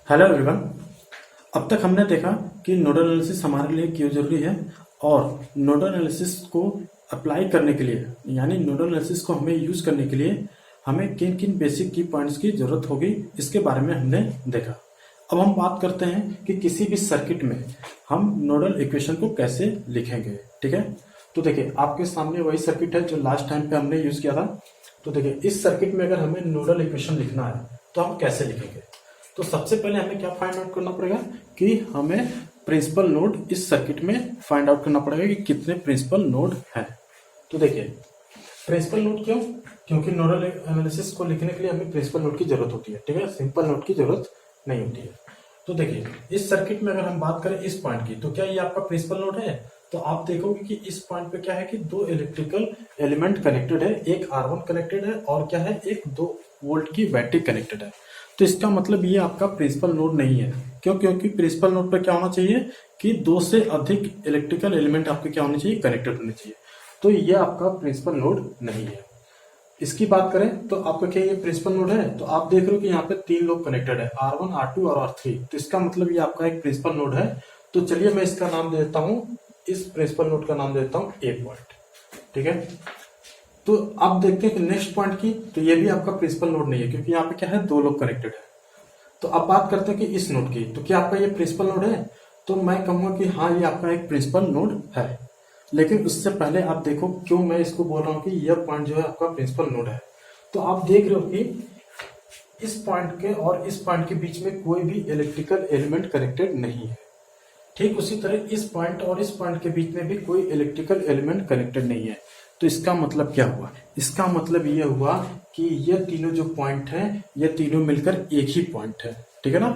Hello everyone. अब तक हमने देखा कि नोडल एनालिसिस हमारे लिए क्यों जरूरी है और नोडल एनालिसिस को अप्लाई करने के लिए यानी नोडल एनालिसिस को हमें यूज करने के लिए हमें किन किन बेसिक की पॉइंट्स की जरूरत होगी, इसके बारे में हमने देखा। अब हम बात करते हैं कि किसी भी सर्किट में हम नोडल इक्वेशन को कैसे लिखेंगे। ठीक है, तो देखिए आपके सामने वही सर्किट है जो लास्ट टाइम पे हमने यूज किया था। तो देखिए इस सर्किट में अगर हमें नोडल इक्वेशन लिखना है तो हम कैसे लिखेंगे। तो सबसे पहले हमें क्या फाइंड आउट करना पड़ेगा कि हमें प्रिंसिपल नोड इस सर्किट में फाइंड आउट करना पड़ेगा कि कितने प्रिंसिपल नोड हैं। तो देखिए प्रिंसिपल नोड क्यों, क्योंकि नोडल एनालिसिस को लिखने के लिए हमें प्रिंसिपल नोड की जरूरत होती है। ठीक है, सिंपल नोड की जरूरत नहीं होती है। तो देखिए इस सर्किट में अगर हम बात करें इस पॉइंट की, तो क्या ये आपका प्रिंसिपल नोड है। तो आप देखोगे कि इस पॉइंट पे क्या है कि दो इलेक्ट्रिकल एलिमेंट कनेक्टेड है, एक R1 कनेक्टेड है और क्या है एक 2 वोल्ट की बैटरी कनेक्टेड है। तो इसका मतलब ये आपका प्रिंसिपल नोड नहीं है। क्यों? क्योंकि प्रिंसिपल नोड पर क्या होना चाहिए कि 2 से अधिक इलेक्ट्रिकल एलिमेंट आपके क्या होने चाहिए, कनेक्टेड होने चाहिए। तो ये आपका प्रिंसिपल नोड नहीं है। इसकी बात करें तो आपका क्या ये प्रिंसिपल नोड है। तो आप देख रहे हो कि यहाँ पे 3 लोग कनेक्टेड है, R1 R2 और R3। तो इसका मतलब ये आपका एक प्रिंसिपल नोड है। तो चलिए मैं इसका नाम दे देता हूँ, इस प्रिंसिपल नोड का नाम दे देता हूँ A पॉइंट। ठीक है, तो आप देखते हैं कि नेक्स्ट पॉइंट की, तो ये भी आपका प्रिंसिपल नोड नहीं है क्योंकि यहाँ पे क्या है 2 लोग कनेक्टेड है। तो अब बात करते हैं कि इस नोड की, तो क्या आपका ये प्रिंसिपल नोड है। तो मैं कहूंगा कि हाँ ये आपका एक प्रिंसिपल नोड है। लेकिन उससे पहले आप देखो क्यों मैं इसको बोल रहा हूँ कि यह पॉइंट जो है आपका प्रिंसिपल नोड है। तो आप देख रहे हो कि इस पॉइंट के और इस पॉइंट के बीच में कोई भी इलेक्ट्रिकल एलिमेंट कनेक्टेड नहीं है। ठीक उसी तरह इस पॉइंट और इस पॉइंट के बीच में भी कोई इलेक्ट्रिकल एलिमेंट कनेक्टेड नहीं है। तो इसका मतलब क्या हुआ, इसका मतलब ये हुआ कि ये तीनों जो पॉइंट हैं ये तीनों मिलकर एक ही पॉइंट है। ठीक है ना,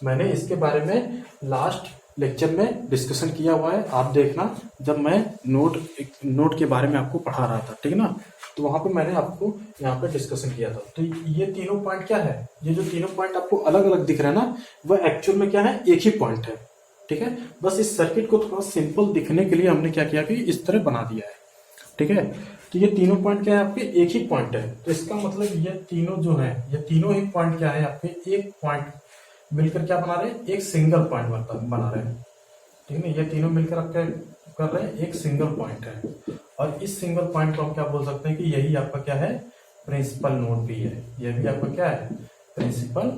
मैंने इसके बारे में लास्ट लेक्चर में डिस्कशन किया हुआ है, आप देखना जब मैं नोट के बारे में आपको पढ़ा रहा था। ठीक है ना, तो वहां पे मैंने आपको यहाँ पे डिस्कशन किया था। तो ये तीनों पॉइंट क्या है, ये जो तीनों पॉइंट आपको अलग अलग दिख रहे हैं ना, वह एक्चुअल में क्या है एक ही पॉइंट है। ठीक है, बस इस सर्किट को थोड़ा सिंपल दिखने के लिए हमने क्या किया कि इस तरह बना दिया है। ठीक है, तो ये तीनों पॉइंट क्या है आपके एक ही पॉइंट है। तो इसका मतलब ये तीनों जो है ये तीनों ही पॉइंट क्या है आपके एक पॉइंट मिलकर क्या बना रहे हैं, एक सिंगल पॉइंट बना रहे हैं। ठीक है, ये तीनों मिलकर आपका कर रहे हैं एक सिंगल पॉइंट है। और इस सिंगल पॉइंट को हम क्या बोल सकते हैं कि यही आपका क्या है प्रिंसिपल नोड भी है। यह भी आपका क्या है प्रिंसिपल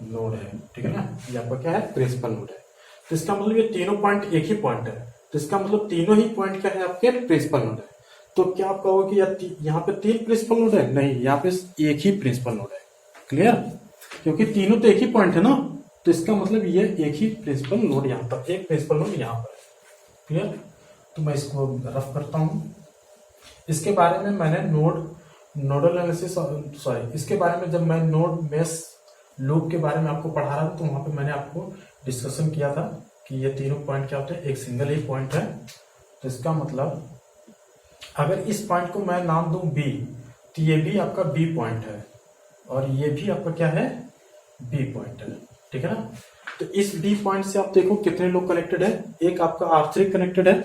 नोड है। ठीक है ना, ये आपका क्या है प्रिंसिपल नोड है। तो इसका मतलब ये तीनों पॉइंट एक ही पॉइंट है। तो इसका मतलब तीनों ही पॉइंट क्या है आपके प्रिंसिपल नोड है। तो क्या आप कहोगे कि यहाँ पे 3 प्रिंसिपल नोड है, नहीं यहाँ पे एक ही प्रिंसिपल नोड है। क्लियर, क्योंकि तीनों तो एक ही पॉइंट है ना, तो इसका मतलब ये एक ही प्रिंसिपल नोड यहाँ पर, एक प्रिंसिपल नोड यहाँ पर है। क्लियर, तो मैं इसको रफ करता हूं। इसके बारे में मैंने नोडल एनालिसिस सॉरी इसके बारे में जब मैं नोड मेश लूप के बारे में आपको पढ़ा रहा था तो वहां पे मैंने आपको डिस्कशन किया था कि ये तीनों पॉइंट क्या होते हैं, एक सिंगल ही पॉइंट है। तो इसका मतलब अगर इस पॉइंट को मैं नाम दूं बी, तो ये भी आपका बी पॉइंट है और ये भी आपका क्या है बी पॉइंट है। ठीक है ना, तो इस बी पॉइंट से आप देखो कितने लोग कनेक्टेड है, एक आपका R3 कनेक्टेड है,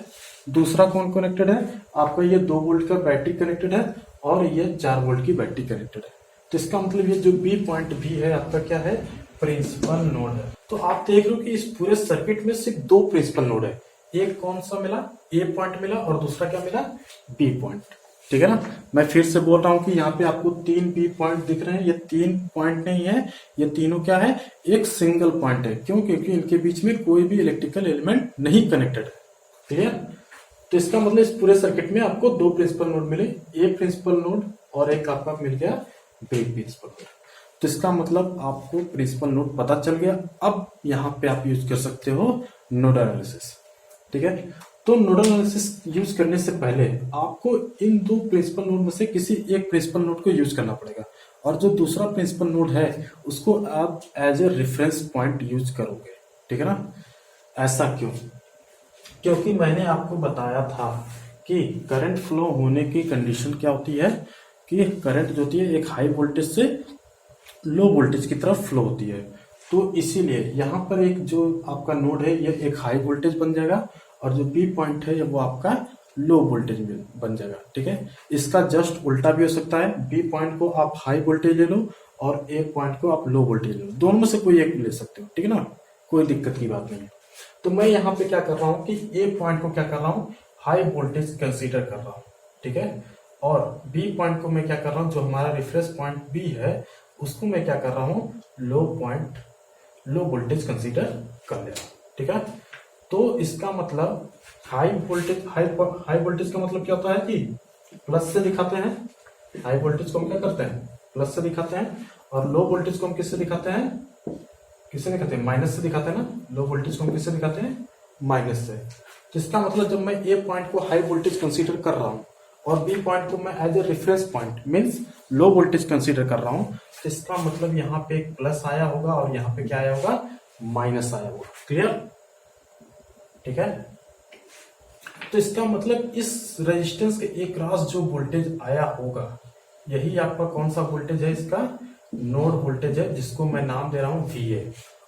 दूसरा कौन कनेक्टेड है आपका ये 2 वोल्ट का बैटरी कनेक्टेड है और ये 4 वोल्ट की बैटरी कनेक्टेड है। तो इसका मतलब ये जो बी पॉइंट भी है आपका क्या है प्रिंसिपल नोड है। तो आप देख रहे हो कि इस पूरे सर्किट में सिर्फ 2 प्रिंसिपल नोड है, एक कौन सा मिला ए पॉइंट मिला और दूसरा क्या मिला बी पॉइंट। ठीक है ना, मैं फिर से बोल रहा हूं कि यहाँ पे आपको 3 बी पॉइंट दिख रहे हैं, ये 3 पॉइंट नहीं है, ये तीनों क्या है एक सिंगल पॉइंट है। क्यों? क्योंकि इनके बीच में कोई भी इलेक्ट्रिकल एलिमेंट नहीं कनेक्टेड है। क्लियर, तो इसका मतलब इस पूरे सर्किट में आपको 2 प्रिंसिपल नोड मिले, एक प्रिंसिपल नोड और एक आपका मिल गया बी प्रिंसिपल नोड। तो इसका मतलब आपको प्रिंसिपल नोड पता चल गया। अब यहाँ पे आप यूज कर सकते हो नोडल एनालिसिस। ठीक है, तो नोडल एनालिसिस यूज करने से पहले आपको इन 2 प्रिंसिपल नोड में से किसी एक प्रिंसिपल नोड को यूज करना पड़ेगा और जो दूसरा प्रिंसिपल नोड है उसको आप as a reference point use करोगे। ठीक है ना, ऐसा क्यों? क्योंकि मैंने आपको बताया था कि करंट फ्लो होने की कंडीशन क्या होती है कि करंट जो होती है एक हाई वोल्टेज से लो वोल्टेज की तरफ फ्लो होती है। तो इसीलिए यहाँ पर एक जो आपका नोड है ये एक हाई वोल्टेज बन जाएगा और जो बी पॉइंट है वो आपका लो वोल्टेज बन जाएगा। ठीक है, इसका जस्ट उल्टा भी हो सकता है, बी पॉइंट को आप हाई वोल्टेज ले लो और एक पॉइंट को आप लो वोल्टेज लो, दोनों में से कोई एक ले सकते हो, ठीक है ना, कोई दिक्कत की बात नहीं है। तो मैं यहाँ पे क्या कर रहा हूँ कि ए पॉइंट को क्या कर रहा हूँ, हाई वोल्टेज कंसीडर कर रहा हूँ, ठीक है। और बी पॉइंट को मैं क्या कर रहा हूँ, जो हमारा रेफरेंस पॉइंट बी है उसको मैं क्या कर रहा हूँ, लो वोल्टेज कंसीडर कर ले रहा हूँ, ठीक है। तो इसका मतलब हाई वोल्टेज का मतलब क्या होता है कि प्लस से दिखाते हैं, हाई वोल्टेज को हम क्या करते हैं, प्लस से दिखाते हैं, और लो वोल्टेज को हम किससे दिखाते हैं, माइनस से दिखाते हैं ना। लो वोल्टेज को हम किससे दिखाते हैं, माइनस से। तो इसका मतलब जब मैं ए पॉइंट को हाई वोल्टेज कंसीडर कर रहा हूं और बी पॉइंट को मैं as a reference point means low voltage consider कर रहा हूं, तो इसका मतलब यहाँ पे एक प्लस आया होगा और यहाँ पे क्या आया होगा, माइनस आया होगा। क्लियर, ठीक है। तो इसका मतलब इस रेजिस्टेंस के एक क्रॉस जो वोल्टेज आया होगा, यही आपका कौन सा वोल्टेज है, इसका नोड वोल्टेज है, जिसको मैं नाम दे रहा हूं VA।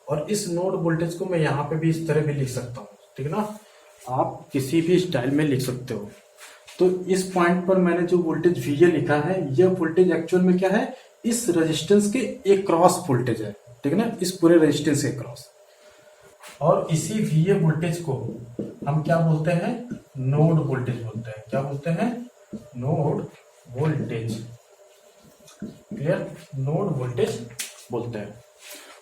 और इस नोड वोल्टेज को मैं यहाँ पे भी इस तरह भी लिख सकता हूँ, ठीक है ना, आप किसी भी स्टाइल में लिख सकते हो। तो इस पॉइंट पर मैंने जो वोल्टेज VA लिखा है, यह वोल्टेज एक्चुअल में क्या है, इस रेजिस्टेंस के एक क्रॉस वोल्टेज है, ठीक है ना, इस पूरे रेजिस्टेंस के क्रॉस। और इसी VA वोल्टेज को हम क्या बोलते हैं, नोड वोल्टेज बोलते हैं। क्या बोलते हैं, node voltage. Clear, node voltage बोलते हैं।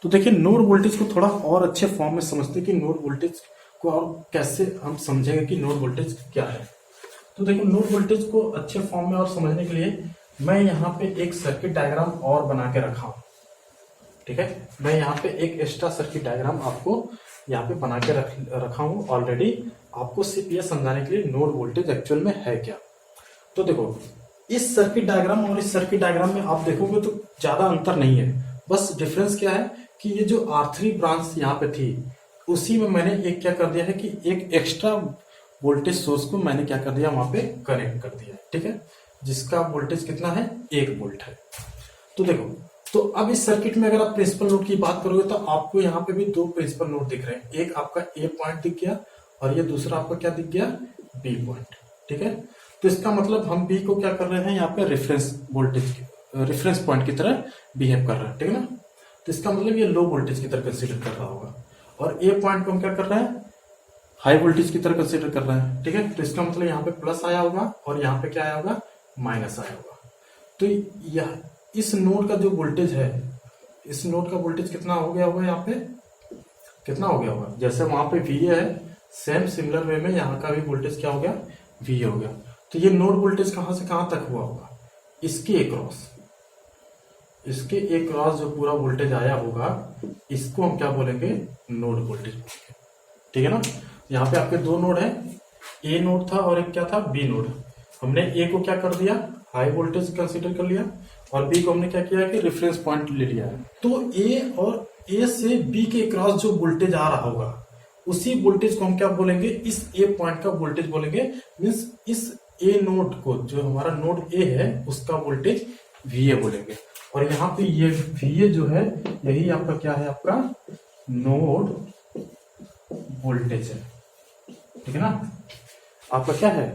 तो देखिए नोड वोल्टेज को थोड़ा और अच्छे फॉर्म में समझते हैं कि नोड वोल्टेज को और कैसे हम समझेंगे कि नोड वोल्टेज क्या है। तो देखो नोड वोल्टेज को अच्छे फॉर्म में और समझने के लिए मैं यहाँ पे एक सर्किट डायग्राम और बना के रखा हूँ, ठीक है। मैं यहाँ पे एक एक्स्ट्रा सर्किट डायग्राम आपको यहाँ पे बना के रखा हूँ ऑलरेडी, आपको सिर्फ ये समझाने के लिए नोड वोल्टेज एक्चुअल में है क्या। तो देखो इस सर्किट डायग्राम और इस सर्किट डायग्राम में आप देखोगे तो ज्यादा अंतर नहीं है, बस डिफरेंस क्या है कि ये जो R3 ब्रांच यहाँ पे थी, उसी में मैंने एक क्या कर दिया है कि एक एक्स्ट्रा वोल्टेज सोर्स को मैंने क्या कर दिया, वहां पे कनेक्ट कर दिया, ठीक है, जिसका वोल्टेज कितना है, 1 वोल्ट है। तो देखो, तो अब इस सर्किट में अगर आप प्रिंसिपल नोड की बात करोगे तो आपको यहाँ पे भी 2 प्रिंसिपल नोड दिख रहे हैं, एक आपका A पॉइंट दिख गया और ये दूसरा आपका क्या दिख गया, B पॉइंट, ठीक है। तो इसका मतलब हम B को क्या कर रहे हैं, यहाँ पे रेफरेंस पॉइंट की तरह बिहेव कर रहे हैं, ठीक है ना। तो इसका मतलब ये लो वोल्टेज की तरह कंसीडर कर रहा होगा, और A पॉइंट को हम क्या कर रहे हैं, हाई वोल्टेज की तरह कंसीडर कर रहे हैं, ठीक है। तो इसका मतलब यहाँ पे प्लस आया होगा और यहाँ पे क्या आया होगा, माइनस आया होगा। तो यह इस नोड का जो वोल्टेज है, इस नोड का वोल्टेज कितना हो गया होगा, यहाँ पे कितना हो गया होगा, जैसे वहां पे VA है, सेम सिमिलर वे में यहाँ का भी वोल्टेज क्या हो गया, VA हो गया। तो ये नोड वोल्टेज कहां से कहां तक हुआ होगा, इसके एक क्रॉस जो पूरा वोल्टेज आया होगा, इसको हम क्या बोलेंगे, नोड वोल्टेज बोलेंगे, ठीक है ना। यहाँ पे आपके 2 नोड है, A नोड था और एक क्या था, B नोड। हमने A को क्या कर दिया, हाई वोल्टेज कंसीडर कर लिया, और B को हमने क्या किया कि रेफरेंस पॉइंट ले लिया है। तो A से B के क्रॉस जो वोल्टेज आ रहा होगा, उसी वोल्टेज को हम क्या बोलेंगे, इस A पॉइंट का वोल्टेज बोलेंगे, मीन्स इस A नोड को, जो हमारा नोड A है, उसका वोल्टेज VA बोलेंगे। और यहाँ पे ये VA जो है, यही आपका क्या है, आपका नोड वोल्टेज है, ठीक है ना, आपका क्या है,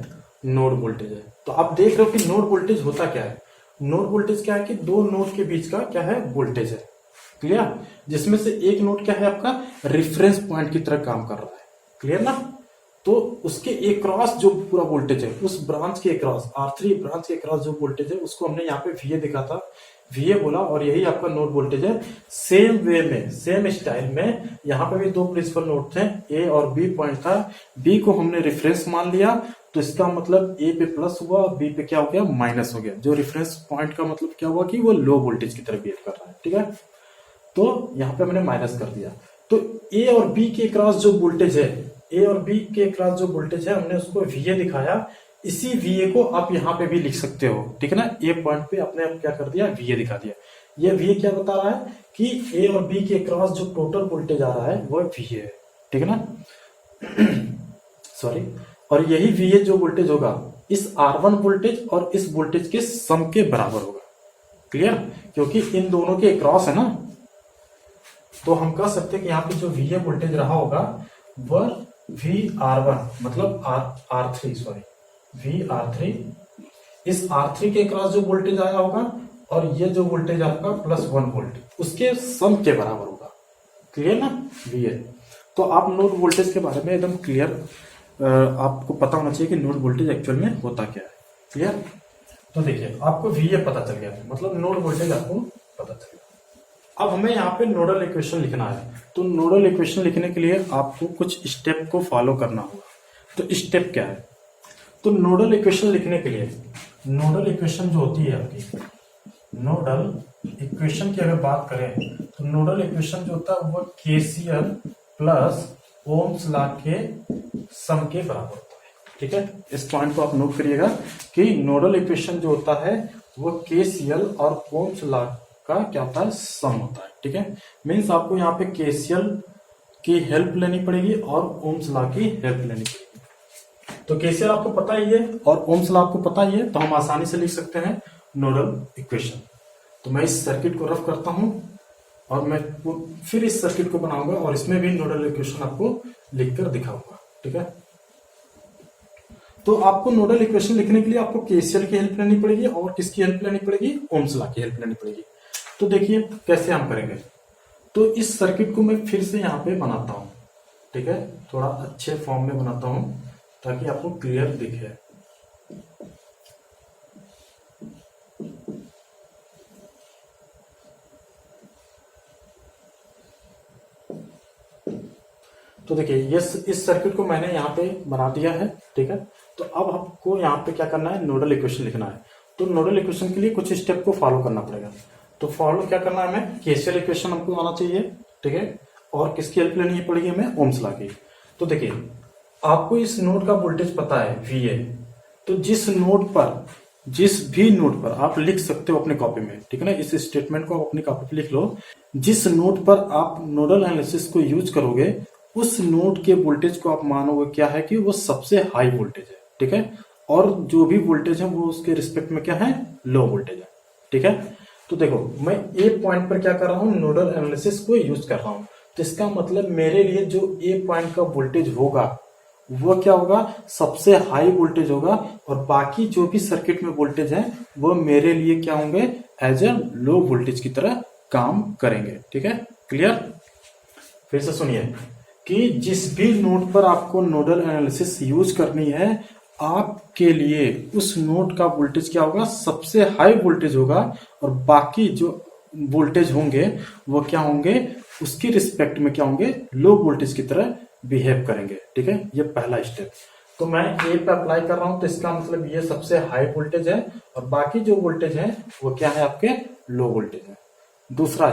नोड वोल्टेज है। तो आप देख रहे हो कि नोड वोल्टेज होता क्या है, नोड वोल्टेज क्या है कि 2 नोड के बीच का क्या है, वोल्टेज है। क्लियर, जिसमें से एक नोड क्या है, आपका रेफरेंस पॉइंट की तरह काम कर रहा है, क्लियर ना। तो उसके एक क्रॉस जो पूरा वोल्टेज है, उस ब्रांच के क्रॉस, R3 ब्रांच के क्रॉस जो वोल्टेज है, उसको हमने यहाँ पे VA दिखा था, VA बोला, और यही आपका नोड वोल्टेज है। सेम वे में, सेम स्टाइल में यहाँ पे भी 2 प्रिंसिपल नोड थे, A और B पॉइंट था। B को हमने रेफरेंस मान लिया, तो इसका मतलब A पे प्लस हुआ और B पे क्या हो गया, माइनस हो गया। जो रेफरेंस पॉइंट का मतलब क्या हुआ कि वो लो वोल्टेज की तरफ बिहेव कर रहा है, ठीक है। तो यहाँ पे मैंने माइनस कर दिया। तो A और B के क्रॉस जो वोल्टेज है, A और B के क्रॉस जो वोल्टेज है, हमने उसको VA दिखाया। इसी VA को आप यहाँ पे भी लिख सकते हो, ठीक है ना। A पॉइंट पे अपने आप क्या कर दिया, VA दिखा दिया। ये VA क्या बता रहा है कि A और B के क्रॉस जो टोटल वोल्टेज आ रहा है वो VA है, ठीक है ना। सॉरी, और यही VA जो वोल्टेज होगा, इस R1 वोल्टेज और इस वोल्टेज के सम के बराबर होगा। क्लियर, क्योंकि इन दोनों के क्रॉस है ना, तो हम कह सकते हैं कि यहाँ पे जो VA वोल्टेज रहा होगा वह VR1 मतलब R3 सॉरी VR3, इस R3 के क्रॉस जो वोल्टेज आया होगा और ये जो वोल्टेज आपका +1 वोल्ट, उसके सम के बराबर होगा। क्लियर ना वी ए। तो आप नोड वोल्टेज के बारे में एकदम क्लियर, आपको पता होना चाहिए कि नोड वोल्टेज एक्चुअल में होता क्या है। क्लियर। तो देखिए आपको वी ए पता चल गया, मतलब नोड वोल्टेज आपको पता चल गया। अब हमें यहाँ पे नोडल इक्वेशन लिखना है। तो नोडल इक्वेशन लिखने के लिए आपको कुछ स्टेप को फॉलो करना होगा। तो स्टेप क्या है? तो नोडल इक्वेशन लिखने के लिए, नोडल इक्वेशन जो होती है आपकी, नोडल इक्वेशन की अगर बात करें तो नोडल इक्वेशन जो होता है वो केसीएल प्लस ओम्स लॉ के सम के बराबर होता है। ठीक है, इस पॉइंट को आप नोट करिएगा कि नोडल इक्वेशन जो होता है वो केसीएल और ओम्स लॉ का क्या होता है, सम होता है। ठीक है, मीन्स आपको यहाँ पे केसीएल की हेल्प लेनी पड़ेगी और ओम्स लॉ की हेल्प लेनी पड़ेगी। तो केसीएल आपको पता ही है और ओम्स लॉ आपको पता ही है, तो हम आसानी से लिख सकते हैं नोडल इक्वेशन। तो मैं इस सर्किट को रफ करता हूं और मैं फिर इस सर्किट को बनाऊंगा और इसमें भी नोडल इक्वेशन आपको लिखकर दिखाऊंगा। ठीक है, तो आपको नोडल इक्वेशन लिखने के लिए आपको केसीएल की हेल्प लेनी पड़ेगी और किसकी हेल्प लेनी पड़ेगी, ओम्स लॉ की हेल्प लेनी पड़ेगी। तो देखिए कैसे हम करेंगे। तो इस सर्किट को मैं फिर से यहाँ पे बनाता हूँ। ठीक है, थोड़ा अच्छे फॉर्म में बनाता हूँ ताकि आपको क्लियर दिखे। तो देखिए ये इस सर्किट को मैंने यहाँ पे बना दिया है। ठीक है, तो अब आपको यहाँ पे क्या करना है, नोडल इक्वेशन लिखना है। तो नोडल इक्वेशन के लिए कुछ स्टेप को फॉलो करना पड़ेगा। तो फॉलो क्या करना है, हमें केसीएल इक्वेशन हमको आना चाहिए। ठीक है, और किसकी हेल्प लेनी पड़ेगी हमें, ओम्स लॉ की। तो देखिए आपको इस नोड का वोल्टेज पता है वीए। तो जिस भी नोड पर आप लिख सकते हो अपने कॉपी में। ठीक है ना, इस स्टेटमेंट को अपनी कॉपी पे लिख लो। जिस नोड पर आप नोडल एनालिसिस को यूज करोगे उस नोड के वोल्टेज को आप मानोगे क्या है कि वो सबसे हाई वोल्टेज है। ठीक है, और जो भी वोल्टेज है वो उसके रिस्पेक्ट में क्या है, लो वोल्टेज है। ठीक है, तो देखो मैं ए पॉइंट पर क्या कर रहा हूं, नोडल एनालिसिस को यूज कर रहा हूं। तो इसका मतलब मेरे लिए जो ए पॉइंट का वोल्टेज होगा वो क्या होगा, सबसे हाई वोल्टेज होगा, और बाकी जो भी सर्किट में वोल्टेज है वो मेरे लिए क्या होंगे, एज ए लो वोल्टेज की तरह काम करेंगे। ठीक है, क्लियर। फिर से सुनिए कि जिस भी नोड पर आपको नोडल एनालिसिस यूज करनी है, आपके लिए उस नोड का वोल्टेज क्या होगा, सबसे हाई वोल्टेज होगा, और बाकी जो वोल्टेज होंगे वो क्या होंगे, उसके रिस्पेक्ट में क्या होंगे, लो वोल्टेज की तरह बिहेव करेंगे। ठीक है, ये पहला स्टेप। तो मैं ए पे अप्लाई कर रहा हूं, तो इसका मतलब ये सबसे हाई वोल्टेज है और बाकी जो वोल्टेज है वो क्या है, आपके लो वोल्टेज है। दूसरा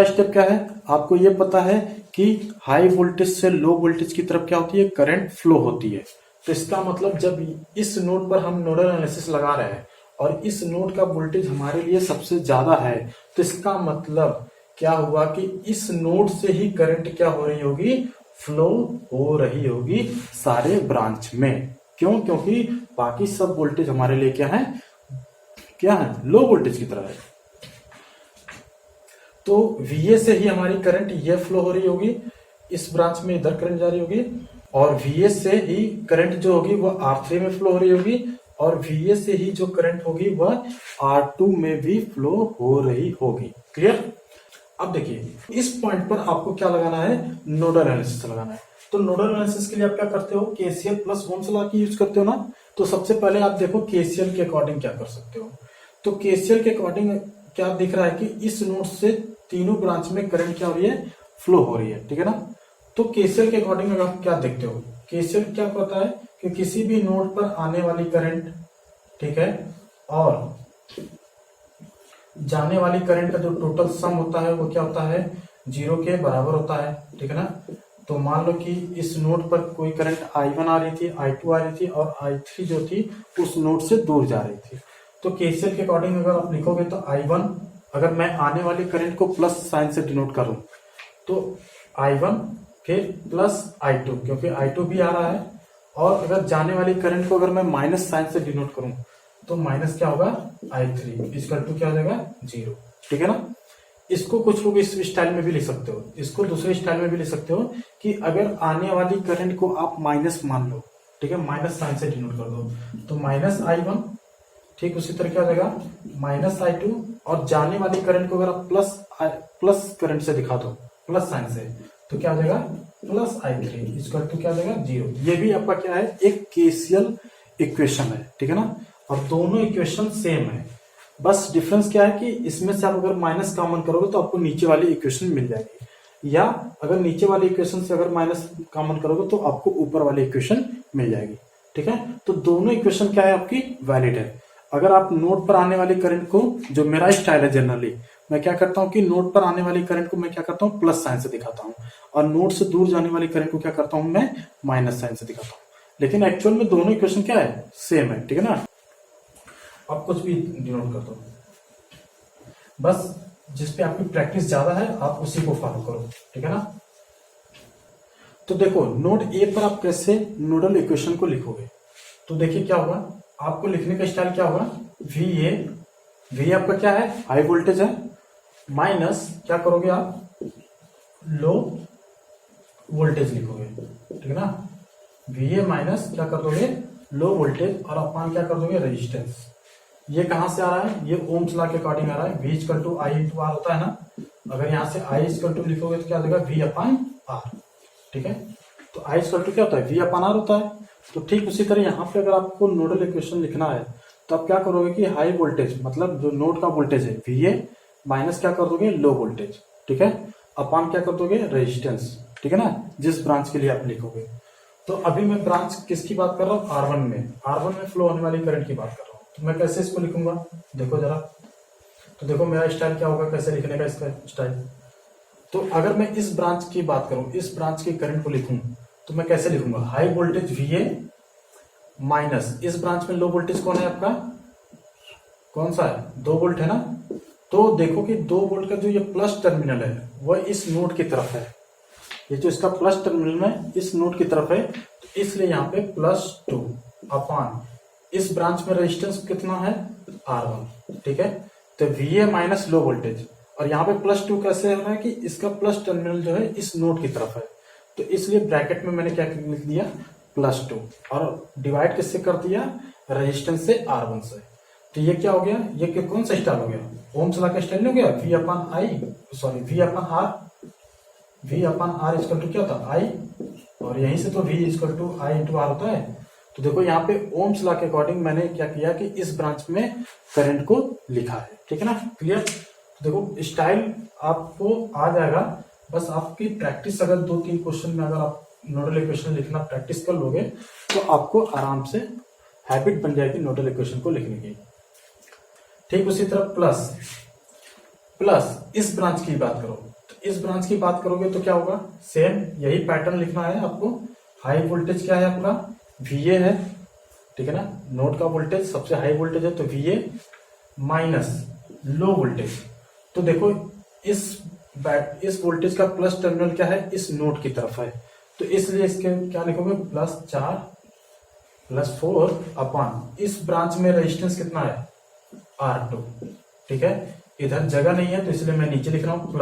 स्टेप क्या है, आपको ये पता है कि हाई वोल्टेज से लो वोल्टेज की तरफ क्या होती है, करंट फ्लो होती है। तो इसका मतलब जब इस नोड पर हम नोडल एनालिसिस लगा रहे हैं और इस नोड का वोल्टेज हमारे लिए सबसे ज्यादा है, तो इसका मतलब क्या हुआ कि इस नोड से ही करंट क्या हो रही होगी, फ्लो हो रही होगी सारे ब्रांच में। क्यों? क्योंकि बाकी सब वोल्टेज हमारे लिए क्या है, लो वोल्टेज की तरह है। तो VA से ही हमारी करंट ये फ्लो हो रही होगी, इस ब्रांच में इधर करंट जा रही होगी, और VA से ही करंट जो होगी वो R3 में फ्लो हो रही होगी, और VA से ही जो करंट होगी वह R2 में भी फ्लो हो रही होगी। क्लियर। अब देखिए इस पॉइंट पर आपको क्या लगाना है, नोडल एनालिसिस लगाना है। तो नोडल एनालिसिस के लिए आप क्या करते हो, केसीएल प्लस ओम्स लॉ की यूज करते हो ना। तो सबसे पहले आप देखो केसीएल के अकॉर्डिंग क्या कर सकते हो। तो केसीएल के अकॉर्डिंग क्या दिख रहा है कि इस नोड से तीनों ब्रांच में करंट क्या हो रही है, फ्लो हो रही है। ठीक है ना। तो केसीएल के अकॉर्डिंग आप क्या देखते हो, केसीएल क्या कहता है कि किसी भी नोड पर आने वाली करंट, ठीक है, और जाने वाली करंट का जो टोटल सम होता है वो क्या होता है, 0 के बराबर होता है। ठीक है ना। तो मान लो कि इस नोड पर कोई करंट I1 आ रही थी, I2 आ रही थी, और I3 जो थी उस नोड से दूर जा रही थी। तो केसीएल के अकॉर्डिंग अगर आप लिखोगे तो I1, अगर मैं आने वाली करंट को प्लस साइन से डिनोट करूं तो I1 फिर प्लस I2, क्योंकि I2 भी आ रहा है, और अगर जाने वाली करंट को अगर मैं माइनस साइन से डिनोट करूं तो माइनस क्या होगा, I3 इक्वल टू क्या हो जाएगा, 0। ठीक है ना। इसको कुछ लोग इस स्टाइल में भी लिख सकते हो, इसको दूसरे स्टाइल में भी लिख सकते हो कि अगर आने वाली करंट को आप माइनस मान लो, ठीक है, माइनस साइन से डिनोट कर दो, तो माइनस I1, ठीक उसी तरह क्या हो जाएगा -I2, और जाने वाली करंट को अगर आप प्लस करंट से दिखा दो, प्लस साइन से, तो क्या हो जाएगा +I3 इसका तो क्या हो जाएगा 0। ये भी आपका क्या है, एक केसीएल इक्वेशन है, ठीक है ना। और दोनों इक्वेशन सेम है, बस डिफरेंस क्या है कि इसमें से आप अगर माइनस कॉमन करोगे तो आपको नीचे वाली इक्वेशन मिल जाएगी, या अगर नीचे वाली इक्वेशन से अगर माइनस कॉमन करोगे तो आपको ऊपर वाली इक्वेशन मिल जाएगी, ठीक है। तो दोनों इक्वेशन क्या है आपकी वैलिड है। अगर आप नोड पर आने वाली करंट को, जो मेरा स्टाइल है जनरली, मैं क्या करता हूं कि नोड पर आने वाली करंट को मैं क्या करता हूं प्लस साइन से दिखाता हूं, और नोड से दूर जाने वाली करंट को क्या करता हूं मैं माइनस साइन से दिखाता हूं। लेकिन एक्चुअल में दोनों इक्वेशन क्या है, सेम है, ठीक है ना। आप कुछ भी डिनोट कर दो, बस जिस पे आपकी प्रैक्टिस ज्यादा है आप उसी को फॉलो करो, ठीक है ना। तो देखो नोड ए पर आप कैसे नोडल इक्वेशन को लिखोगे, तो देखिए क्या होगा, आपको लिखने का स्टाइल क्या होगा, वी आपका क्या है, हाई वोल्टेज है, माइनस क्या करोगे आप, लो वोल्टेज लिखोगे, ठीक है ना। वी माइनस क्या कर दोगे, लो वोल्टेज, और अपान क्या कर दोगे, रेजिस्टेंस। ये कहां से आ रहा है, ये ओम्स लॉ के अकॉर्डिंग आ रहा है, V equal to I into R होता है ना। अगर यहां से I इक्वल टू लिखोगे तो क्या हो जाएगा, V अपान आर, ठीक है। तो I इक्वल टू क्या होता है, V अपान आर होता है। तो ठीक उसी तरह यहाँ पे अगर आपको नोडल इक्वेशन लिखना है तो आप क्या करोगे कि हाई वोल्टेज मतलब जो नोड का वोल्टेज है VA माइनस क्या कर दोगे, लो वोल्टेज, ठीक है, अपान क्या कर दोगे, रेजिस्टेंस, ठीक है ना, जिस ब्रांच के लिए आप लिखोगे। तो अभी मैं ब्रांच किसकी बात कर रहा हूँ, R1 में फ्लो होने वाली करंट की बात कर रहा हूँ। तो मैं कैसे इसको लिखूंगा, देखो जरा, तो देखो मेरा स्टाइल क्या होगा, कैसे लिखने का इसका स्टाइल। तो अगर मैं इस ब्रांच की बात करूं, इस ब्रांच की करंट को लिखूं, तो मैं कैसे लिखूंगा, हाई वोल्टेज VA माइनस, इस ब्रांच में लो वोल्टेज कौन है आपका, कौन सा है, 2 वोल्ट है ना। तो देखो कि 2 वोल्ट का जो ये प्लस टर्मिनल है वह इस नोड की तरफ है, ये जो इसका प्लस टर्मिनल है इस नोड की तरफ है, तो इसलिए यहाँ पे +2 अपान इस ब्रांच में रेजिस्टेंस कितना है, R1, ठीक है। तो VA माइनस लो वोल्टेज, और यहाँ पे +2 कैसे हो रहा है कि इसका प्लस टर्मिनल जो है इस नोड की तरफ है, तो इसलिए ब्रैकेट में मैंने क्या लिख दिया, +2, और डिवाइड किससे कर दिया, रेजिस्टेंस से R1 से। तो ये क्या हो गया, ये कौन सा स्टाइल हो गया, ओम्स लॉ का स्टाइल हो गया, V upon R equal to क्या होता है I, और यहीं से तो V equal to I into R होता है। तो देखो यहाँ पे ओम्स लॉ के अकॉर्डिंग मैंने क्या किया कि इस ब्रांच में करंट को लिखा है, ठीक है ना, क्लियर। तो देखो स्टाइल आपको आ जाएगा, बस आपकी प्रैक्टिस अगर 2-3 क्वेश्चन में अगर आप नोडल इक्वेशन लिखना प्रैक्टिस कर लोगे तो आपको आराम से हैबिट बन जाएगी नोडल इक्वेशन को लिखने की। ठीक उसी तरह प्लस इस ब्रांच की बात करो, तो इस ब्रांच की बात करोगे तो क्या होगा, सेम यही पैटर्न लिखना है आपको। हाई वोल्टेज क्या है आपका, VA है, ठीक है ना, नोड का वोल्टेज सबसे हाई वोल्टेज है तो VA माइनस लो वोल्टेज। तो देखो इस वोल्टेज का प्लस टर्मिनल क्या है, इस नोड की तरफ है, तो इसलिए इसके क्या लिखोगे, +4 +4 अपान इस ब्रांच में रेजिस्टेंस कितना है, R2, ठीक है। इधर जगह नहीं है तो इसलिए मैं नीचे लिख रहा हूं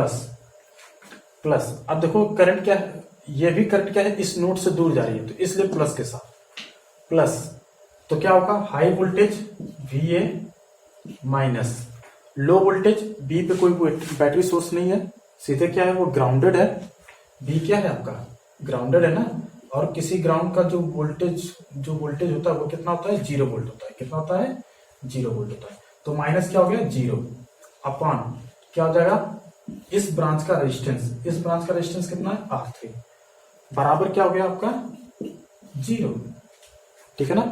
प्लस। अब देखो करंट क्या है, ये भी करंट क्या है, इस नोड से दूर जा रही है, तो इसलिए प्लस के साथ प्लस। तो क्या होगा, high voltage VA minus low voltage B पे कोई बैटरी सोर्स नहीं है, सीधे क्या है वो ग्राउंडेड है, B क्या है आपका ग्राउंडेड है ना, और किसी ग्राउंड का जो वोल्टेज होता है वो कितना होता है, 0 वोल्ट होता है, कितना होता है, 0 वोल्ट होता है। तो माइनस क्या हो गया, 0 अपॉन क्या हो जाएगा, इस ब्रांच का रेजिस्टेंस कितना है, R3 बराबर क्या हो गया आपका 0, ठीक है ना।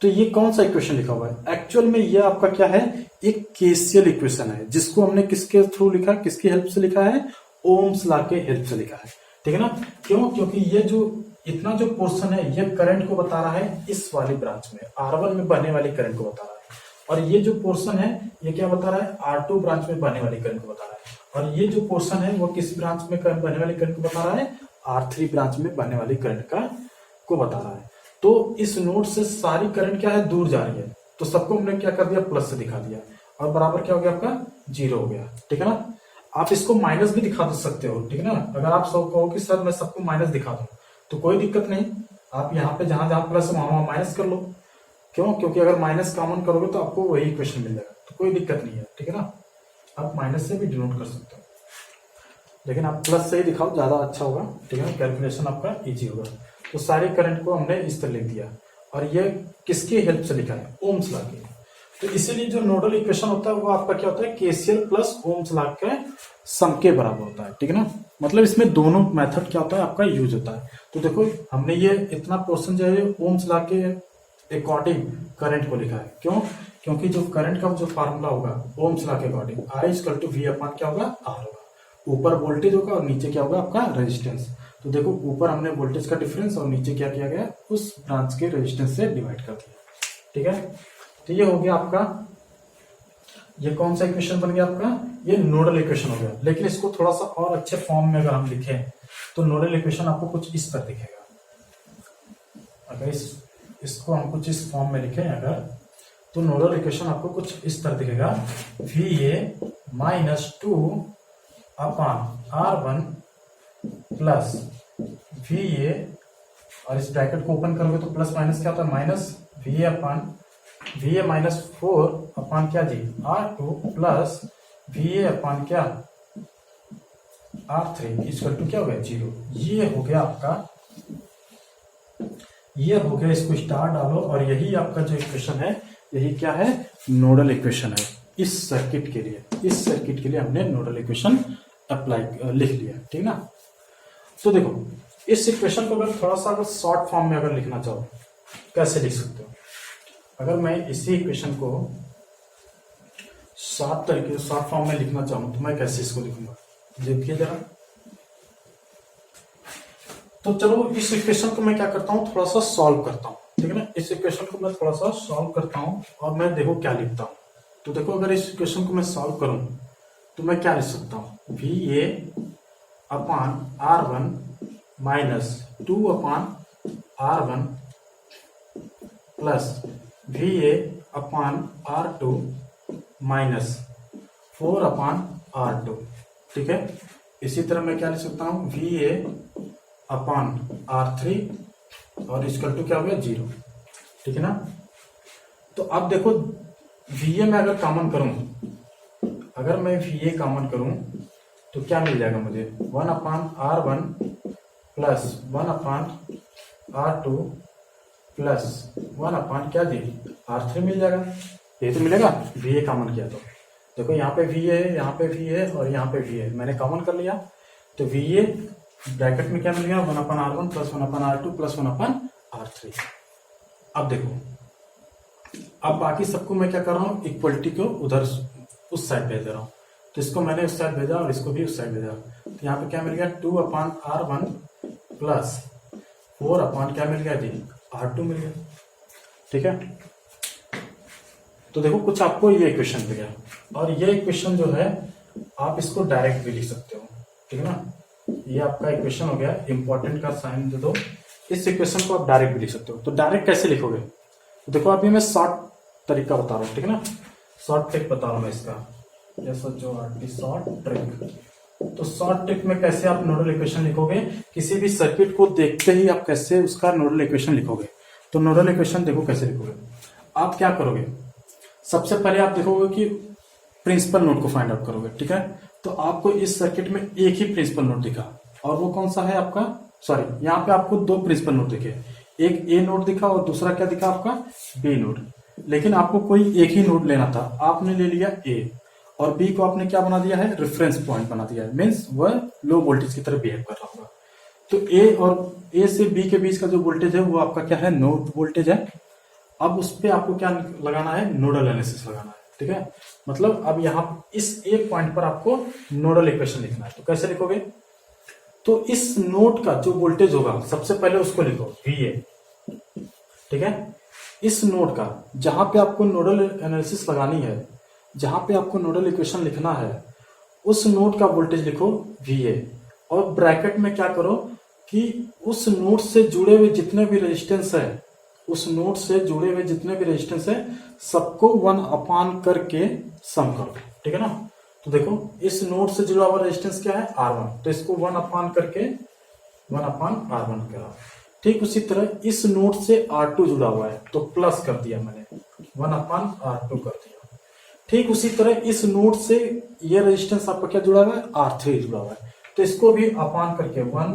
तो ये कौन सा इक्वेशन लिखा हुआ है, एक्चुअल में ये आपका क्या है, एक केसीएल इक्वेशन है, जिसको हमने किसके थ्रू लिखा, किसकी हेल्प से लिखा है, ओम्स लॉ के हेल्प से लिखा है, ठीक है ना। क्यों, क्योंकि ये जो इतना जो पोर्शन है ये करंट को बता रहा है, इस वाली ब्रांच में R1 में बहने वाली करंट को बता रहा है, और ये जो पोर्शन है ये क्या बता रहा है, R2 ब्रांच में बहने वाली करंट को बता रहा है, और ये जो पोर्शन है वो किस ब्रांच में बहने वाली करंट को बता रहा है, R3 ब्रांच में बहने वाली करंट को बता रहा है। तो इस नोड से सारी करंट क्या है, दूर जा रही है, तो सबको हमने क्या कर दिया, प्लस से दिखा दिया, और बराबर क्या हो गया आपका 0 हो गया, ठीक है ना। आप इसको माइनस भी दिखा सकते हो, ठीक है ना। अगर आप सब कहो कि सर मैं सबको माइनस दिखा दूं तो कोई दिक्कत नहीं, आप यहाँ पे जहां जहां प्लस वहां माइनस कर लो, क्यों? क्योंकि अगर माइनस कॉमन करोगे तो आपको वही इक्वेशन मिल जाएगा, तो कोई दिक्कत नहीं है, ठीक है ना। आप माइनस से भी डिनोट कर सकते हो, लेकिन आप प्लस से ही दिखाओ, ज्यादा अच्छा होगा, ठीक है ना, कैलकुलेशन आपका इजी होगा। तो सारे करंट को हमने इस तरह लिख दिया, और ये किसकी हेल्प से लिखा है? ओम्स लॉ की। तो इसीलिए जो नोडल इक्वेशन होता है वो आपका क्या होता है? केसीएल प्लस ओम्स लॉ के सम के बराबर होता है, ठीक है ना। मतलब इसमें दोनों मेथड क्या होता है आपका यूज होता है। तो देखो हमने ये इतना पोर्शन जो है ओम्स लॉ के अकॉर्डिंग करंट को लिखा है। क्यों? क्योंकि जो करंट का जो फार्मूला होगा ओम्स लॉ के according, I equal to V upon क्या होगा? R होगा। ऊपर वोल्टेज होगा और नीचे क्या होगा? आपका रेजिस्टेंस। तो देखो ऊपर हमने वोल्टेज का डिफरेंस और नीचे क्या किया गया? उस ब्रांच के रेजिस्टेंस से डिवाइड कर दिया, ठीक है। तो ये हो गया आपका, ये कौन सा इक्वेशन बन गया आपका? ये नोडल इक्वेशन हो गया। लेकिन इसको थोड़ा सा और अच्छे फॉर्म में अगर हम लिखें तो नोडल इक्वेशन आपको कुछ इस तरह दिखेगा। अगर इसको हम कुछ इस फॉर्म में लिखें अगर, तो नोडल इक्वेशन आपको कुछ इस तरह दिखेगा, VA minus 2 upon R1 plus VA, और इस ब्रैकेट को ओपन करोगे तो प्लस माइनस क्या होता है? Minus VA upon VA minus 4 upon क्या जी? R2 प्लस VA अपॉन क्या? R3 इक्वल टू क्या हो गया? 0। ये हो गया आपका, ये हो गया, इसको स्टार डालो, और यही आपका जो इक्वेशन है, यही क्या है? नोडल इक्वेशन है इस सर्किट के लिए। इस सर्किट के लिए हमने नोडल इक्वेशन अप्लाई लिख लिया, ठीक ना। तो देखो इस इक्वेशन को अगर थोड़ा सा अगर शॉर्ट फॉर्म में अगर लिखना चाहो, कैसे लिख सकते हो? अगर मैं इसी इक्वेशन को शॉर्ट फॉर्म में लिखना चाहूं तो मैं कैसे इसको लिखूंगा? देखिए जरा। तो चलो इस इक्वेशन को मैं क्या करता हूँ, थोड़ा सा सॉल्व करता हूँ, ठीक है ना। इस इक्वेशन को मैं थोड़ा सा सॉल्व करता हूँ और मैं देखो क्या लिखता हूँ। तो देखो अगर इस इक्वेशन को मैं सॉल्व करूं तो मैं क्या लिख सकता हूँ? VA upon R1 minus 2 upon R1 plus VA upon R2 minus 4 upon R2, ठीक है। इसी तरह मैं क्या लिख सकता हूँ? VA अपॉन R3 और इक्वल टू क्या हो गया? 0, ठीक है ना। तो अब देखो VA में अगर कॉमन करूं, अगर मैं VA कॉमन करूं तो क्या मिल जाएगा मुझे? 1 upon R1 plus 1 upon R2 plus 1 upon क्या जी? R3 मिल जाएगा। ये तो मिलेगा VA कॉमन किया तो। देखो यहाँ पे VA है, यहाँ पे VA है और यहाँ पे VA है, मैंने कॉमन कर लिया तो VA ब्रैकेट में क्या मिल गया? 1 upon R1 plus 1 upon R2 plus 1 upon R3। अब देखो, अब बाकी सबको मैं क्या कर रहा हूँ? इक्वलिटी को उधर उस साइड भेज रहा हूँ। तो इसको मैंने उस साइड भेजा और इसको भी उस साइड भेजा। तो यहाँ पे क्या मिल गया? 2 अपॉन R1 प्लस 4 अपॉन क्या मिल गया जी? R2 मिल गया, ठीक है। तो देखो कुछ आपको ये इक्वेशन मिल गया, और ये इक्वेशन जो है आप इसको डायरेक्ट भी लिख सकते हो, ठीक है ना। ये आपका इक्वेशन हो गया, इंपॉर्टेंट का साइन दे दो। इस इक्वेशन को आप डायरेक्ट भी लिख सकते हो। तो डायरेक्ट कैसे लिखोगे? तो देखो अभी मैं शॉर्ट तरीका बता रहा हूँ, ठीक है ना, शॉर्ट ट्रिक बता रहा हूँ मैं इसका, शॉर्ट ट्रिक। तो शॉर्ट ट्रिक में कैसे आप नोडल इक्वेशन लिखोगे? किसी भी सर्किट को देखते ही आप कैसे उसका नोडल इक्वेशन लिखोगे? तो नोडल इक्वेशन देखो कैसे लिखोगे। आप क्या करोगे? सबसे पहले आप देखोगे कि प्रिंसिपल नोड को फाइंड आउट करोगे, ठीक है। तो आपको इस सर्किट में एक ही प्रिंसिपल नोड दिखा, और वो कौन सा है आपका? सॉरी, यहाँ पे आपको दो प्रिंसिपल नोड दिखे, एक ए नोड दिखा और दूसरा क्या दिखा आपका? B node. लेकिन आपको कोई एक ही नोड लेना था, आपने ले लिया ए, और बी को आपने क्या बना दिया है? रेफरेंस पॉइंट बना दिया है, मीन्स वह लो वोल्टेज की तरह बिहेव कर रहा होगा। तो ए और ए से बी के बीच का जो वोल्टेज है वो आपका क्या है? नोड वोल्टेज है। अब उस पर आपको क्या लगाना है? नोडल एनालिसिस लगाना है, ठीक है। मतलब अब यहाँ इस एक पॉइंट पर आपको नोडल इक्वेशन लिखना है। तो कैसे लिखोगे? तो इस नोड का जो वोल्टेज होगा सबसे पहले उसको लिखो VA, ठीक है। इस नोड का जहां पे आपको नोडल एनालिसिस लगानी है, जहां पे आपको नोडल इक्वेशन लिखना है, उस नोड का वोल्टेज लिखो VA, और ब्रैकेट में क्या करो कि उस नोड से जुड़े हुए जितने भी रेजिस्टेंस है, उस नोड से जुड़े हुए जितने भी रेजिस्टेंस है सबको 1 अपान करके सम करो, ठीक है ना। तो देखो इस नोड से जुड़ा हुआ रेजिस्टेंस क्या है? R1, तो इसको 1 अपान करके 1 अपान R1 करा, ठीक उसी तरह इस नोड से R2 जुड़ा हुआ है तो प्लस कर दिया मैंने, 1/R2 कर दिया। ठीक उसी तरह इस नोड से ये रेजिस्टेंस आपका क्या जुड़ा हुआ है, R3 जुड़ा हुआ है, तो इसको भी अपान करके 1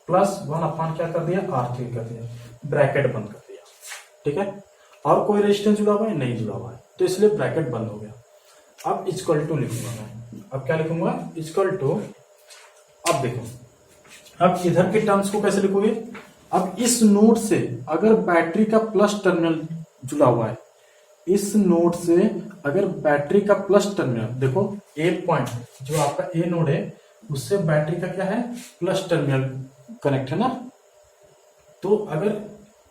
+ 1 क्या कर दिया, R3 कर दिया, ब्रैकेट बंद कर दिया। ठीक है, और कोई रेजिस्टेंस जुड़ा हुआ है, नहीं जुड़ा हुआ है, तो इसलिए ब्रैकेट बंद हो गया। अब इक्वल टू लिखूंगा मैं, अब क्या लिखूंगा, इक्वल टू, अब देखो अब इधर के टर्म्स को कैसे लिखोगे, अब इस नोड से अगर बैटरी का प्लस टर्मिनल जुड़ा हुआ है, इस नोड से अगर बैटरी का प्लस टर्मिनल, देखो ए पॉइंट जो आपका ए नोड है उससे बैटरी का क्या है, प्लस टर्मिनल कनेक्ट है ना, तो अगर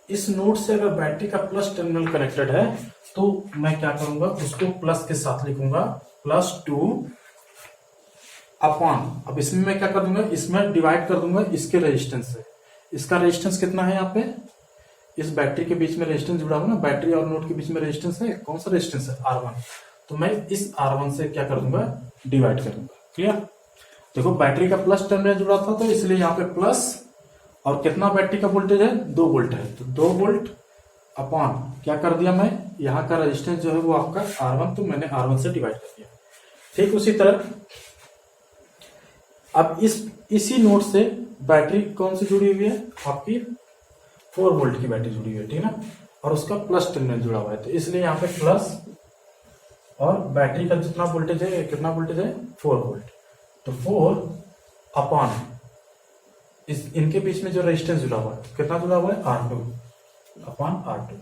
इस नोड से अगर बैटरी का प्लस टर्मिनल कनेक्टेड है तो मैं क्या करूंगा, उसको प्लस के साथ लिखूंगा, +2 अपॉन, अब इसमें मैं क्या कर दूंगा, इसमें डिवाइड कर दूंगा इसके रेजिस्टेंस से। इसका रेजिस्टेंस कितना है, यहाँ पे इस बैटरी के बीच में रेजिस्टेंस जुड़ा हुआ ना, बैटरी और नोड के बीच में रेजिस्टेंस है, कौन सा रेजिस्टेंस है, R1, तो मैं इस R1 से क्या कर दूंगा, डिवाइड कर दूंगा। क्लियर, देखो बैटरी का प्लस टर्मिनल जुड़ा था तो इसलिए यहाँ पे प्लस, और कितना बैटरी का वोल्टेज है, 2 वोल्ट है, तो 2 वोल्ट अपॉन क्या कर दिया मैं, यहाँ का रेजिस्टेंस जो है वो आपका R1, तो मैंने R1 से डिवाइड कर दिया। ठीक उसी तरह अब इसी नोड से बैटरी कौन सी जुड़ी हुई है, आपकी 4 वोल्ट की बैटरी जुड़ी हुई है, ठीक है ना, और उसका प्लस टर्मिनल जुड़ा हुआ है, तो इसलिए यहाँ पे प्लस, और बैटरी का जितना वोल्टेज है, कितना वोल्टेज है, 4 वोल्ट, तो 4 अपॉन इस इनके बीच में जो रेजिस्टेंस जुड़ा हुआ है, कितना जुड़ा हुआ है, R2 अपॉन R2।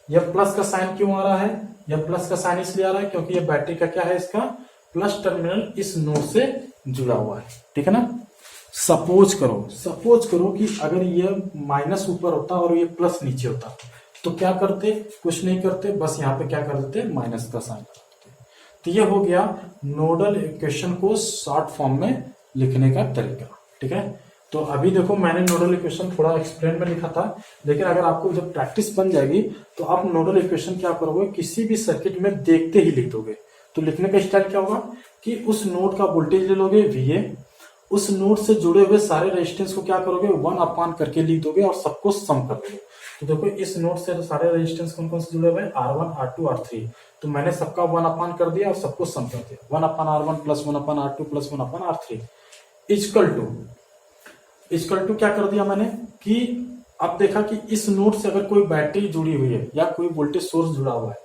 यह प्लस का साइन क्यों आ रहा है, यह प्लस का साइन इसलिए आ रहा है क्योंकि यह बैटरी का क्या है, इसका प्लस टर्मिनल इस नोड से जुड़ा हुआ है। ठीक है ना, सपोज करो कि अगर ये माइनस ऊपर होता और ये प्लस नीचे होता तो क्या करते, कुछ नहीं करते, बस यहाँ पे क्या कर देते, माइनस का साइन करते। तो ये हो गया नोडल इक्वेशन को शॉर्ट फॉर्म में लिखने का तरीका। ठीक है, तो अभी देखो मैंने नोडल इक्वेशन थोड़ा एक्सप्लेन में लिखा था, लेकिन अगर आपको जब प्रैक्टिस बन जाएगी तो आप नोडल इक्वेशन क्या करोगे, किसी भी सर्किट में देखते ही लिख दोगे। तो लिखने का स्टाइल क्या होगा कि उस नोड का वोल्टेज ले लोगे VA, उस नोड से जुड़े हुए सारे रेजिस्टेंस को क्या करोगे, 1 अपान करके लिख दोगे और सबको सम कर दोगे। तो देखो इस नोड से तो सारे रेजिस्टेंस कौन कौन से जुड़े हुए हैं, R1 R2 R3, तो मैंने सबका 1 अपान कर दिया और सबको सम कर दिया, 1/R1 + 1/R2 + 1/R3 equal to क्या कर दिया मैंने कि अब देखा कि इस नोड से अगर कोई बैटरी जुड़ी हुई है या कोई वोल्टेज सोर्स जुड़ा हुआ है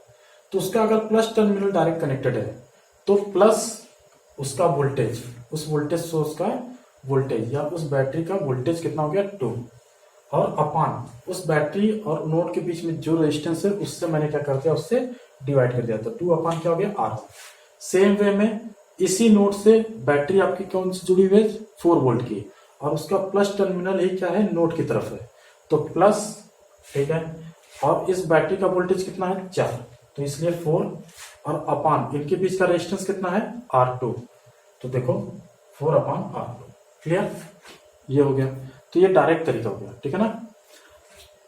तो उसका अगर प्लस टर्मिनल डायरेक्ट कनेक्टेड है तो प्लस उसका वोल्टेज, उस वोल्टेज सोर्स का वोल्टेज या उस बैटरी का वोल्टेज कितना हो गया, 2, और अपान उस बैटरी और नोड के बीच में जो रेजिस्टेंस है उससे मैंने क्या कर दिया, उससे डिवाइड कर दिया, तो 2 अपान क्या हो गया, R। सेम वे में इसी नोड से बैटरी आपकी कौन सी जुड़ी हुई है, 4 वोल्ट की, और उसका प्लस टर्मिनल ही क्या है, नोड की तरफ है, तो प्लस। ठीक है, और इस बैटरी का वोल्टेज कितना है, 4, तो इसलिए 4, और अपान इनके बीच का रेजिस्टेंस कितना है, R2, तो देखो 4/R2। क्लियर, ये हो गया, तो ये डायरेक्ट तरीका हो गया। ठीक है ना,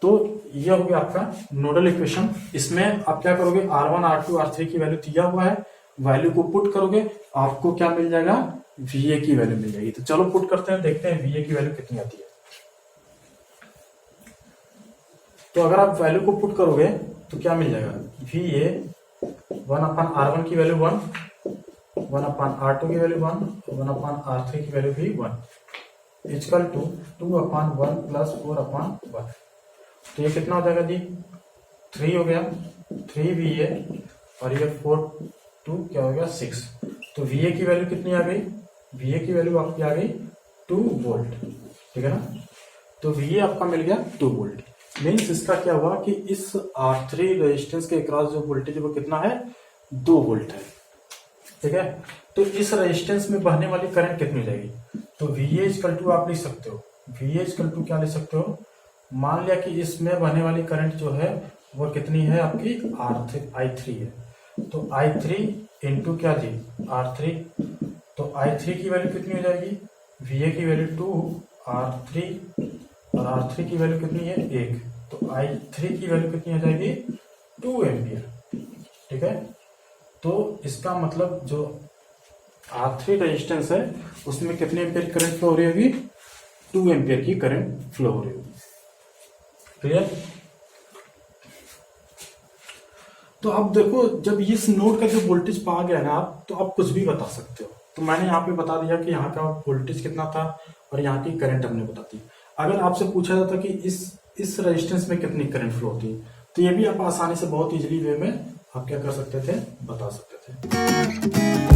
तो ये हो गया आपका नोडल इक्वेशन। इसमें आप क्या करोगे, R1 R2 R3 की वैल्यू दिया हुआ है, वैल्यू को पुट करोगे, आपको क्या मिल जाएगा, VA की वैल्यू मिल जाएगी। तो चलो पुट करते हैं, देखते हैं VA की वैल्यू कितनी आती है। तो अगर आप वैल्यू को पुट करोगे तो क्या मिल जाएगा, VA 1/R1 की वैल्यू 1, 1/R2 की वैल्यू 1, 1/R3 की वैल्यू भी 1, इक्वल टू 2/1 + 4/1। तो ये कितना हो जाएगा जी, 3 हो गया, 3 VA, और ये 4 2 क्या हो गया, 6। तो VA की वैल्यू कितनी आ गई, VA की वैल्यू आपकी आ गई 2 वोल्ट। ठीक है ना, तो VA आपका मिल गया 2 वोल्ट। मीन्स इसका क्या हुआ कि इस R3 रेजिस्टेंस के अक्रॉस जो वोल्टेज वो कितना है, 2 वोल्ट है। ठीक है, तो इस रेजिस्टेंस में बहने वाली करंट कितनी जाएगी, तो VA = आप लिख सकते हो, VA = क्या लिख सकते हो, मान लिया कि इसमें बहने वाली करंट जो है वो कितनी है, आपकी I3 है, तो I3 इंटू क्या जी, R3, तो I3 की वैल्यू कितनी हो जाएगी, VA की वैल्यू 2, R3, और R3 की वैल्यू कितनी है, 1, तो I3 की वैल्यू कितनी हो जाएगी, 2 एम्पियर। ठीक है, तो इसका मतलब जो R3 रेजिस्टेंस है उसमें कितने एम्पियर की करंट फ्लो हो रही होगी, 2 एम्पियर की करंट फ्लो हो रही होगी। क्लियर? तो अब देखो, जब इस नोड का जो वोल्टेज पा गया ना आप, तो आप कुछ भी बता सकते हो। तो मैंने यहाँ पे बता दिया कि यहाँ का वोल्टेज कितना था और यहाँ की करंट हमने बता दी। अगर आपसे पूछा जाता कि इस रेजिस्टेंस में कितनी करंट फ्लो होती है, तो ये भी आप आसानी से बहुत इजीली वे में आप क्या कर सकते थे, बता सकते थे।